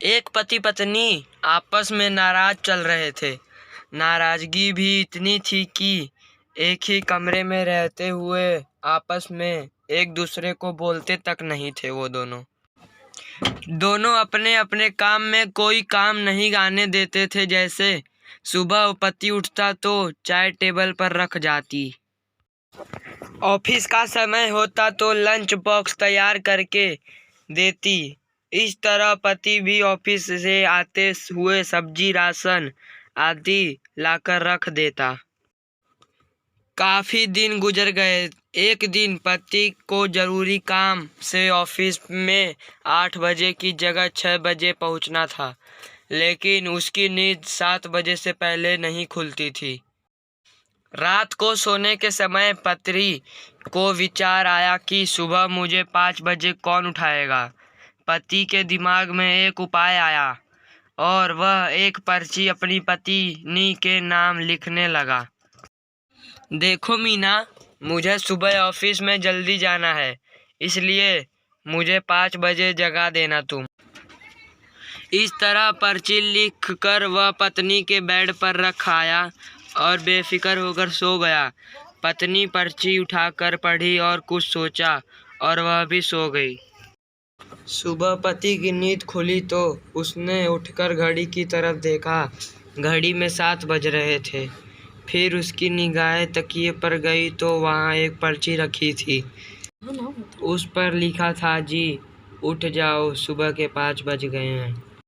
एक पति पत्नी आपस में नाराज चल रहे थे। नाराजगी भी इतनी थी कि एक ही कमरे में रहते हुए आपस में एक दूसरे को बोलते तक नहीं थे। वो दोनों अपने अपने काम में कोई काम नहीं आने देते थे। जैसे सुबह पति उठता तो चाय टेबल पर रख जाती, ऑफिस का समय होता तो लंच बॉक्स तैयार करके देती। इस तरह पति भी ऑफिस से आते हुए सब्जी राशन आदि लाकर रख देता। काफी दिन गुजर गए। एक दिन पति को जरूरी काम से ऑफिस में 8 बजे की जगह 6 बजे पहुंचना था, लेकिन उसकी नींद 7 बजे से पहले नहीं खुलती थी। रात को सोने के समय पत्नी को विचार आया कि सुबह मुझे 5 बजे कौन उठाएगा। पति के दिमाग में एक उपाय आया और वह एक पर्ची अपनी पत्नी के नाम लिखने लगा। देखो मीना, मुझे सुबह ऑफिस में जल्दी जाना है, इसलिए मुझे 5 बजे जगा देना तुम। इस तरह पर्ची लिखकर वह पत्नी के बेड पर रख आया और बेफिक्र होकर सो गया। पत्नी पर्ची उठाकर पढ़ी और कुछ सोचा और वह भी सो गई। सुबह पति की नींद खुली तो उसने उठकर घड़ी की तरफ देखा। घड़ी में 7 बज रहे थे। फिर उसकी निगाहें तकिए पर गई तो वहाँ एक पर्ची रखी थी। उस पर लिखा था, जी उठ जाओ, सुबह के 5 बज गए हैं।